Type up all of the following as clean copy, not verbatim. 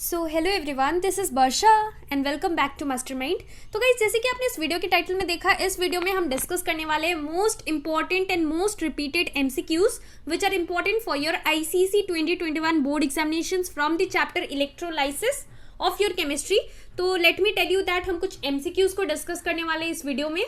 So hello everyone, this is Varsha and welcome back to Mastermind. तो guys, जैसे कि आपने इस वीडियो के टाइटल में देखा, इस वीडियो में हम डिस्कस करने वाले हैं most important and most repeated MCQs which are important for your ICSE 2021 board examinations from the chapter electrolysis of your chemistry. तो let me tell you that हम कुछ एमसीक्यूज को डिस्कस करने वाले हैं इस वीडियो में।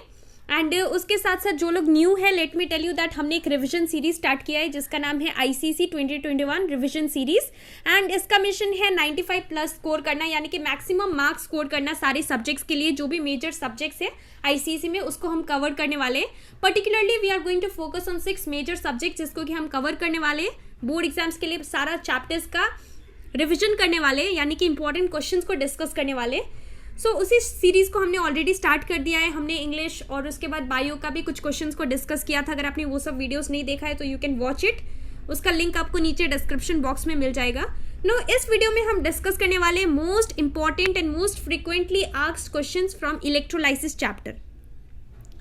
एंड उसके साथ साथ जो लोग न्यू है, let me tell you that हमने एक रिवीजन सीरीज स्टार्ट किया है जिसका नाम है आईसीएसई 2021 रिवीजन सीरीज। एंड इसका मिशन है 95 प्लस स्कोर करना, यानी कि मैक्सिमम मार्क्स स्कोर करना सारे सब्जेक्ट्स के लिए। जो भी मेजर सब्जेक्ट्स है आईसीएसई में उसको हम कवर करने वाले हैं। Particularly we are going to focus on 6 major subjects जिसको कि हम कवर करने वाले हैं बोर्ड एग्जाम्स के लिए। सारा चैप्टर्स का रिविजन करने वाले, यानी कि इंपॉर्टेंट क्वेश्चंस को डिस्कस करने वाले। सो उसी सीरीज़ को हमने ऑलरेडी स्टार्ट कर दिया है। हमने इंग्लिश और उसके बाद बायो का भी कुछ क्वेश्चंस को डिस्कस किया था। अगर आपने वो सब वीडियोस नहीं देखा है तो यू कैन वॉच इट, उसका लिंक आपको नीचे डिस्क्रिप्शन बॉक्स में मिल जाएगा। नो, इस वीडियो में हम डिस्कस करने वाले most important and most frequently asked questions from electrolysis chapter.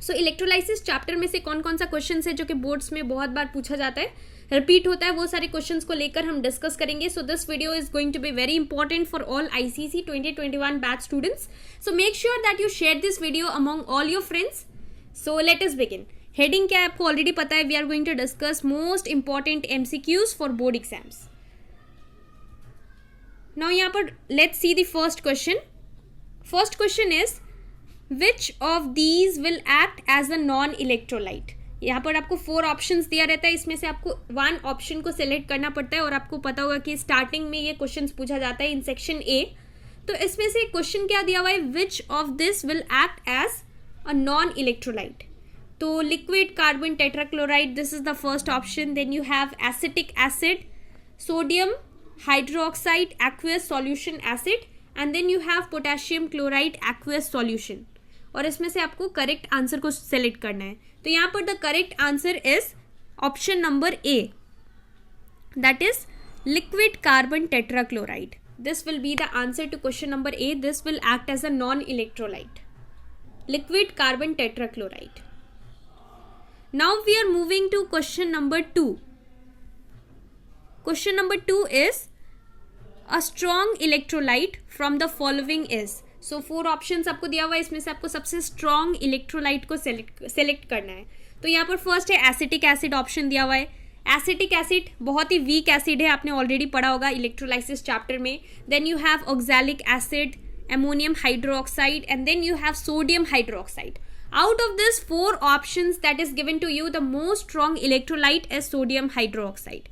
So electrolysis chapter में से कौन कौन सा क्वेश्चन है जो कि बोर्ड्स में बहुत बार पूछा जाता है, रिपीट होता है, वो सारे क्वेश्चंस को लेकर हम डिस्कस करेंगे। So this video is going to be very important for all ICSE 2021 batch students. So make sure that you share this video among all your friends. So let us begin. Heading क्या है आपको already पता है। We are going to discuss most important MCQs for board exams. Now यहाँ पर let's see the first question. First question is which of these will act as a non electrolyte. यहाँ पर आपको 4 ऑप्शंस दिया रहता है, इसमें से आपको 1 ऑप्शन को सिलेक्ट करना पड़ता है। और आपको पता होगा कि स्टार्टिंग में ये क्वेश्चंस पूछा जाता है इन सेक्शन ए। तो इसमें से क्वेश्चन क्या दिया हुआ है, which of this will act as a non electrolyte. तो liquid carbon tetrachloride, this is the first option. Then you have acetic acid, sodium hydroxide aqueous solution acid, and then you have potassium chloride aqueous solution. और इसमें से आपको correct answer को select करना है। तो यहाँ पर the correct answer is option number A, that is liquid carbon tetrachloride. This will be the answer to question number A. This will act as a non electrolyte, liquid carbon tetrachloride. Now we are moving to question number 2. Question number 2 is a strong electrolyte from the following is. So 4 options आपको दिया हुआ है, इसमें से आपको सबसे strong electrolyte को select करना है। तो यहाँ पर फर्स्ट है एसिटिक एसिड, ऑप्शन दिया हुआ है। एसिटिक एसिड बहुत ही वीक एसिड है, आपने ऑलरेडी पढ़ा होगा इलेक्ट्रोलाइसिस चैप्टर में। Then you have oxalic acid, ammonium hydroxide, and then you have sodium hydroxide. Out of this 4 options that is given to you, the most strong electrolyte is sodium hydroxide,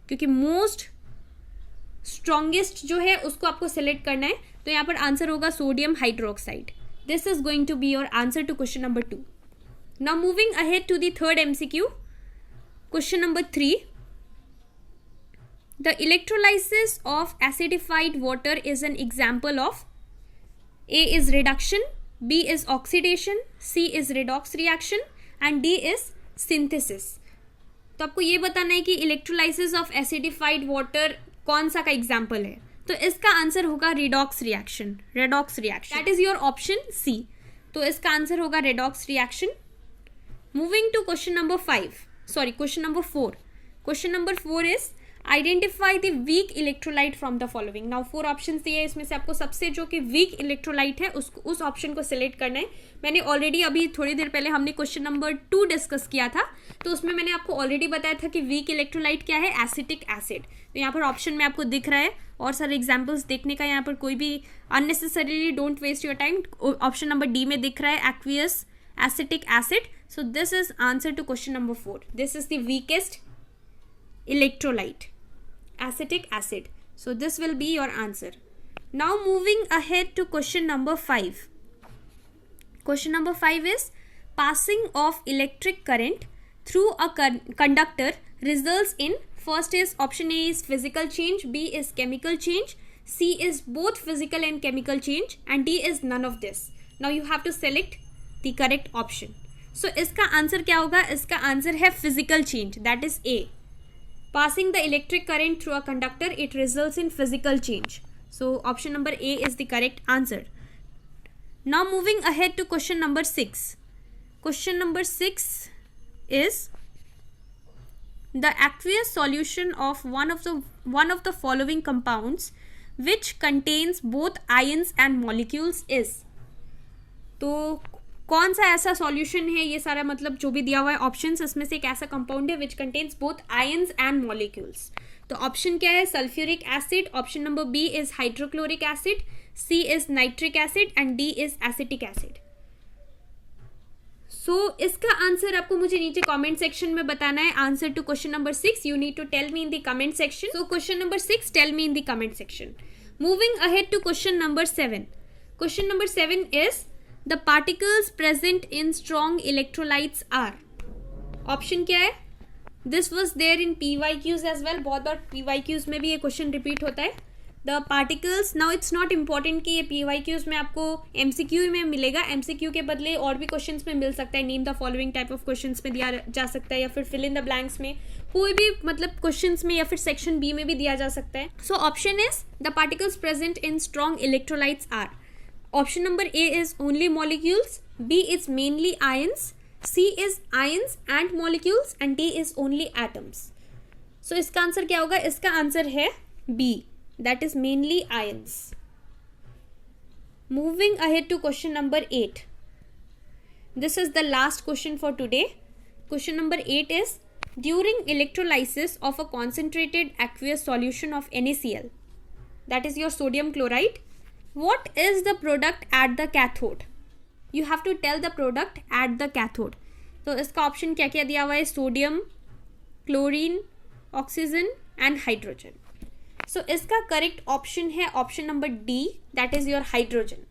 क्योंकि most strongest जो है उसको आपको select करना है। तो यहाँ पर आंसर होगा sodium hydroxide. This is going to be your answer to question number 2. Now moving ahead to the third MCQ, question number 3. The electrolysis of acidified water is an example of A is reduction, B is oxidation, C is redox reaction, and D is synthesis. तो आपको ये बताना है कि electrolysis of acidified water कौन सा का example है। तो इसका आंसर होगा redox reaction, redox reaction. That is your option C. तो इसका आंसर होगा redox reaction. Moving to question number 4. Question number 4 is identify the weak electrolyte from the following. Now 4 option दिए हैं, इसमें से आपको सबसे जो कि वीक इलेक्ट्रोलाइट है उस ऑप्शन को सिलेक्ट करना है। मैंने ऑलरेडी अभी थोड़ी देर पहले हमने क्वेश्चन नंबर 2 डिस्कस किया था, तो उसमें मैंने आपको ऑलरेडी बताया था कि वीक इलेक्ट्रोलाइट क्या है, एसिटिक एसिड। तो यहाँ पर ऑप्शन में आपको दिख रहा है और सारे एग्जाम्पल्स देखने का यहाँ पर कोई भी unnecessarily don't waste your time. Option number D में दिख रहा है aqueous acetic acid. So this is answer to question number 4. This is the weakest electrolyte, acetic acid. So this will be your answer. Now moving ahead to question number 5. Question number 5 is passing of electric current through a conductor results in, first is option A is physical change, B is chemical change, C is both physical and chemical change, and D is none of this. Now you have to select the correct option. So इसका answer क्या होगा, इसका आंसर है physical change, that is A. Passing the electric current through a conductor, it results in physical change. So option number A is the correct answer. Now moving ahead to question number 6. Question number 6 is the aqueous solution of one of the following compounds which contains both ions and molecules is. तो कौन सा ऐसा solution है, ये सारा मतलब जो भी दिया हुआ है ऑप्शंस, इसमें से एक ऐसा कंपाउंड है which contains both ions and molecules. तो ऑप्शन क्या है, sulphuric acid, option number B is hydrochloric acid, C is nitric acid and D is acetic acid. So इसका आंसर आपको मुझे नीचे कमेंट सेक्शन में बताना है। Answer to question number 6 you need to tell me in the comment section. So question number 6 tell me in the comment section. Moving ahead to question number 7। Question number 7 is the particles present in strong electrolytes are. Option क्या है, this was there in PYQs as well, बहुत बार PYQs में भी ये question repeat होता है। The particles, now it's not important कि ये PYQs में आपको MCQ में मिलेगा, MCQ के बदले और भी क्वेश्चंस में मिल सकता है। Name the following type of questions में दिया जा सकता है, या फिर फिल इन द ब्लैंक्स में, कोई भी मतलब क्वेश्चंस में, या फिर सेक्शन बी में भी दिया जा सकता है। So option is the particles present in strong electrolytes are. Option number A is only molecules, B is mainly ions, C is ions and molecules and D is only atoms. So इसका answer क्या होगा, इसका आंसर है B, that is mainly ions. Moving ahead to question number 8. This is the last question for today. Question number 8 is, during electrolysis of a concentrated aqueous solution of NaCl, that is your sodium chloride, what is the product at the cathode? You have to tell the product at the cathode. तो इसका option क्या क्या दिया हुआ है, sodium, chlorine, oxygen and hydrogen. So इसका correct option है option number D, that is your hydrogen.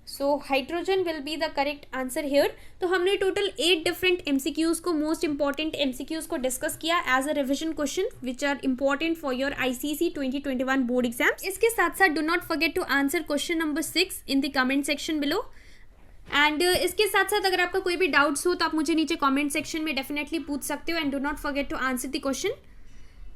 So hydrogen will be the correct answer here. तो हमने टोटल 8 डिफरेंट MCQs को, मोस्ट इंपॉर्टेंट MCQs को डिस्कस किया as a revision question which are important for your ICSE 2021 board exams. इसके साथ साथ do not forget to answer question number 6 in the comment section below. And इसके साथ साथ अगर आपका कोई भी डाउट्स हो तो आप मुझे नीचे कमेंट सेक्शन में डेफिनेटली पूछ सकते हो, and do not forget to answer the question.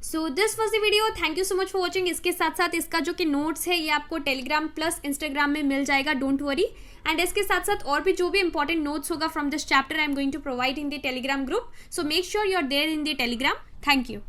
So this was the video, thank you so much for watching. इसके साथ साथ इसका जो कि नोट्स है ये आपको टेलीग्राम प्लस इंस्टाग्राम में मिल जाएगा, डोंट वरी। एंड इसके साथ साथ और भी जो भी इंपॉर्टेंट नोट्स होगा from this chapter I am going to provide in the Telegram group. So make sure you are there in the Telegram. Thank you.